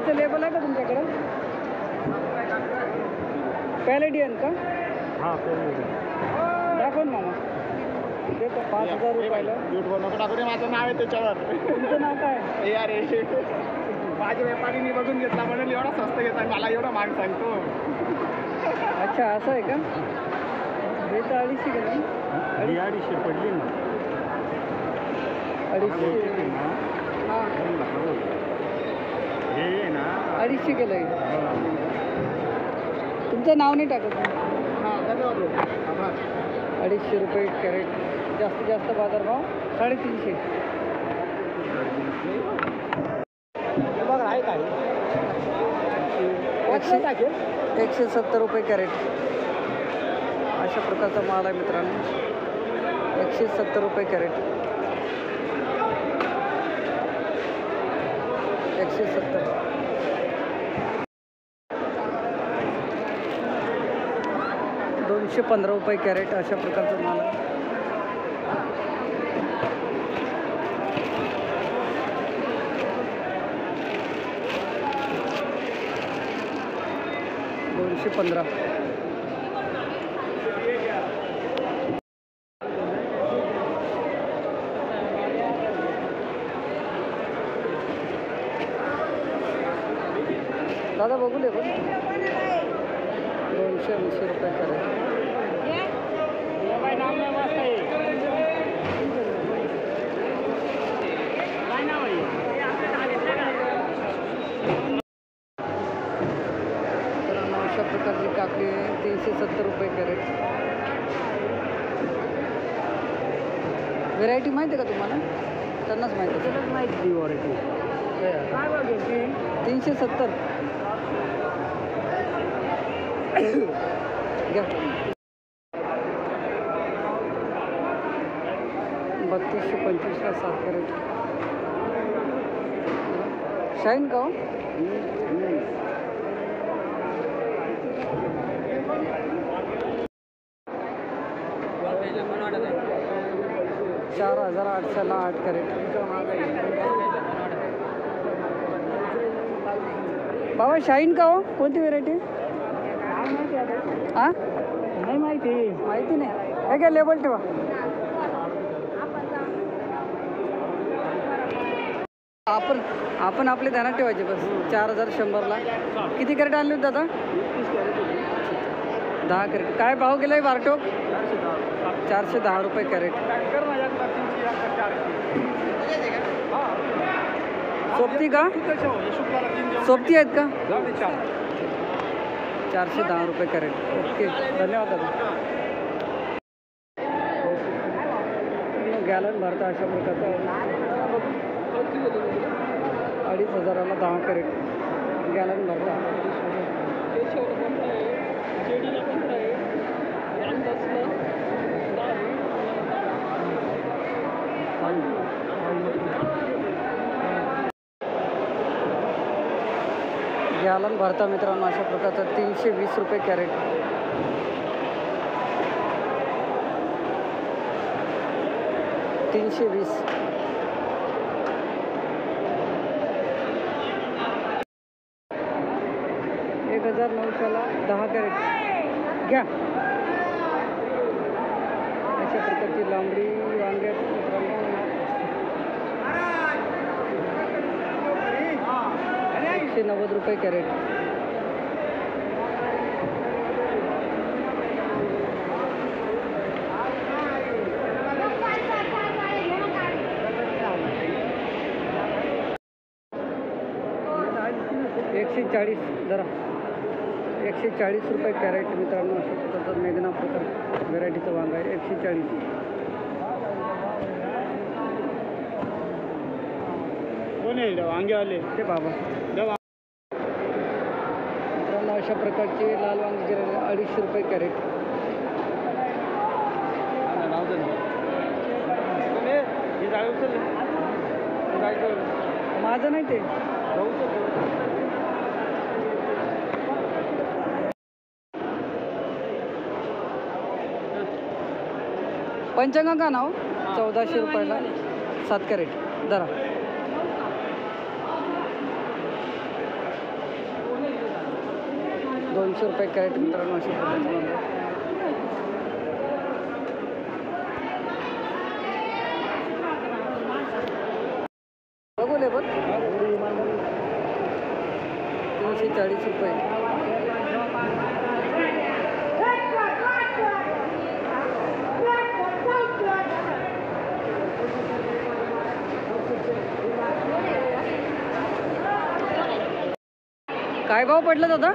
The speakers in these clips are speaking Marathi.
वांग्याचं लेबल आहे का तुमच्याकडं? पॅलेडियन का? हां दाखव ना मामा. देतो 5000 रुपयाला. माझं नाव आहे त्याच्यावर. तुमचं नाव काय? अरे माझ्या व्यापारीने बघून घेतला म्हणून एवढा स्वस्त घेतला, मला एवढा महाग सांगतो. अच्छा असं आहे का? हे तर 250 गेलं. 250 पडली ना. 250. हां हे ना 250 केलं. तुमचं नाव नाही टाकत. हां धन्यवाद. 250 रुपये कॅरेट. जास्तीत जास्त बाजारभाव 350. बघा आहे काय 170 रुपये कॅरेट. अशा प्रकारचा माल आहे मित्रांनो. 170 रुपये कॅरेट. 170. ₹215 कॅरेट. अशा प्रकारचा माल आहे. $215. दादा बघू दे. 280 रुपये कॅरेट. अशा प्रकारची काकडी 370 रुपये कॅरेट. व्हेरायटी माहिती आहे का तुम्हाला? त्यांनाच माहिती आहे. माहिती व्हरायटी काय बघायची 370 घ्या. 3225ला 7 कॅरेट. शाईन का हो? 4800ला 8 कॅरेट. बाबा शाईन का हो? कोणती व्हेरायटी? हां नाही माहिती. माहिती नाही. हे काय लेबल ठेवा. आपण आपले ध्यानात ठेवायचे बस. 4100ला किती कॅरेट आणले होते दादा? 10 कॅरेट. काय भाव गेलाय बारटोक? 410 रुपये कॅरेट. सोबती का? सोबती आहेत का? 410 रुपये कॅरेट. ओके धन्यवाद दादा. गॅलन भरता अशा प्रकारचा 2500ला 10 कॅरेट. गॅलन भरता. गॅलन भरता मित्रांनो अशा प्रकारचा 320 रुपये कॅरेट. $320. $1900ला 10 कॅरेट घ्या. अशा प्रकारची लांबडी वांगे मित्रांनो 190 रुपये कॅरेट. जरा 140 रुपये कॅरेट मित्रांनो. अशा प्रकारचं मेघना प्रकार व्हेरायटीचं वांग आहे. 140. कोण आहे वांगेवाले? ते बाबा. मित्रांनो अशा प्रकारचे लाल वांगे 250 रुपये कॅरेट. माझं नाही ते. पंचंगा का नाव 1400 रुपयाला 7 कॅरेट. जरा 200 रुपये कॅरेट मित्रांनो अशा पद्धतीचं वांगे. बघू लेबल 340 रुपये. काय भाव पडला दादा?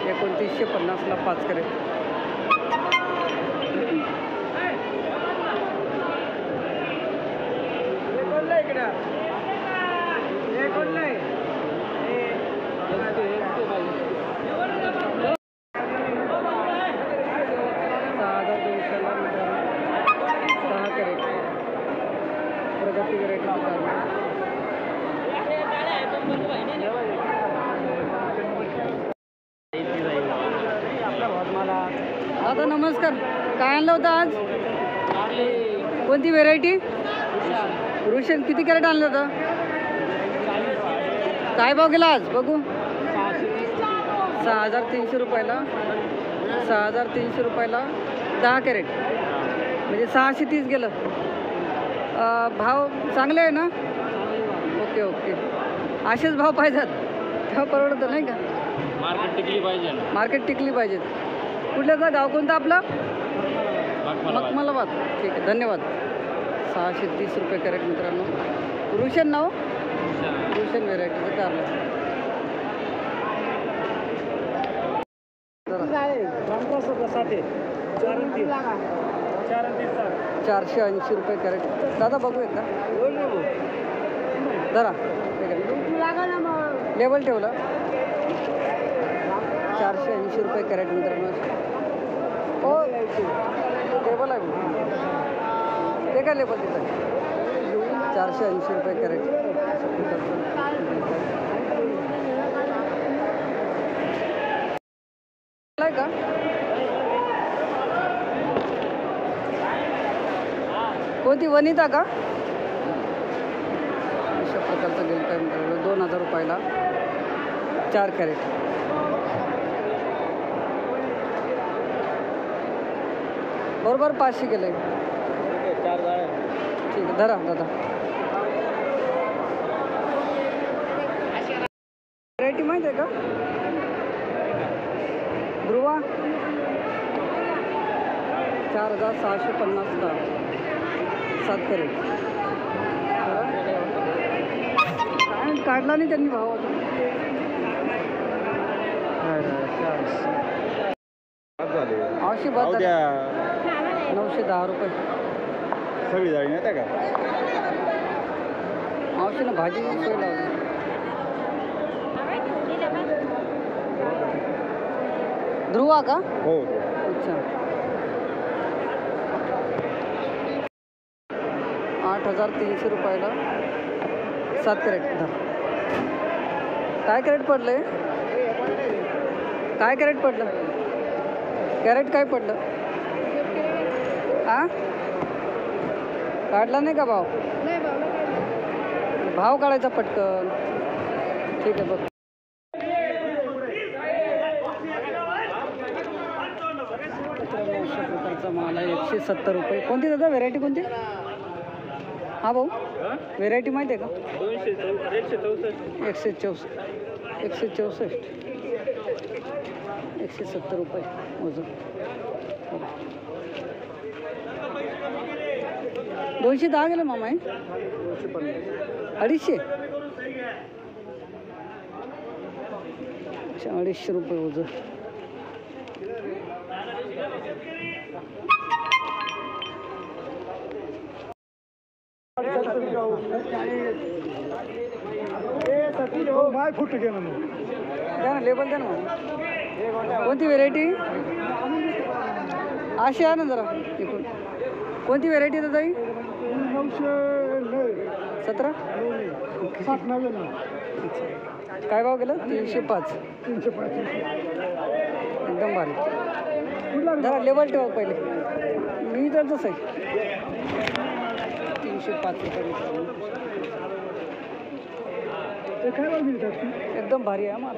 2950ला 5 कॅरेट. प्रगती व्हरायटीचं दादा नमस्कार. काय आणलं होतं आज? कोणती व्हेरायटी? रुशन. किती कॅरेट आणलं होतं? काय भाव गेला आज? बघू. 6300 रुपयाला. 6300 रुपयाला 10 कॅरेट म्हणजे 630 गेलं. भाव चांगले आहे ना? Okay okay. असेच भाव पाहिजेत तेव्हा परवडतं नाही का? मार्केट टिकली पाहिजे. मार्केट टिकली पाहिजेत. कुठल्याचं गाव कोणतं आपलं? मखमलाबाद. ठीक आहे धन्यवाद. 630 रुपये कॅरेट मित्रांनो. रुशन नाव? रुशन व्हेरायटीचं कारलं. 480 रुपये कॅरेट. दादा बघू एकदा. जरा लेबल ठेवलं. 480 रुपये कॅरेट मित्रांनो. हो लेबल आहे ते काय लेबल तिथं? 480 रुपये कॅरेट. का कोणती वनिता का? अशा प्रकारचं गेलं काय मित्रांनो. 2000 रुपयाला 4 कॅरेट. बरोबर 500 गेले. ठीक आहे धरा दादा. व्हरायटी माहिती आहे का? ध्रुवा 4650ला 7 कॅरेट. काढला नाही त्यांनी भाव. अवश्य बात 910 रुपये. सगळी जाळी नाही का? अवश्य ना भाजी सोय लावली. ध्रुवा का? हो. अच्छा. 8300 रुपयाला 7 कॅरेट. काय कॅरेट पडलं? काय कॅरेट पडलं? कॅरेट काय पडलं? हां काढला नाही का भाव? भाव काढायचा पटकन. ठीक आहे बघ. अशा प्रकारचा माल आहे. 170 रुपये. कोणती दादा व्हेरायटी कोणती? हां भाऊ व्हेरायटी माहिती आहे का? 164. 170 रुपये वजन. 210 गेलं मामा. 250. 250 रुपये वजन. फुट गेलं द्या ना लेबल द्या ना. कोणती व्हेरायटी? अशी आहे ना जरा इकडून. कोणती व्हेरायटी आहे दादा? 17. काय भाव गेलं? 305. एकदम भारी. जरा लेबल ठेवा पहिले. मी तर तसं आहे. 305 रुपये. काय भाव दिली एकदम भारी आहे माल.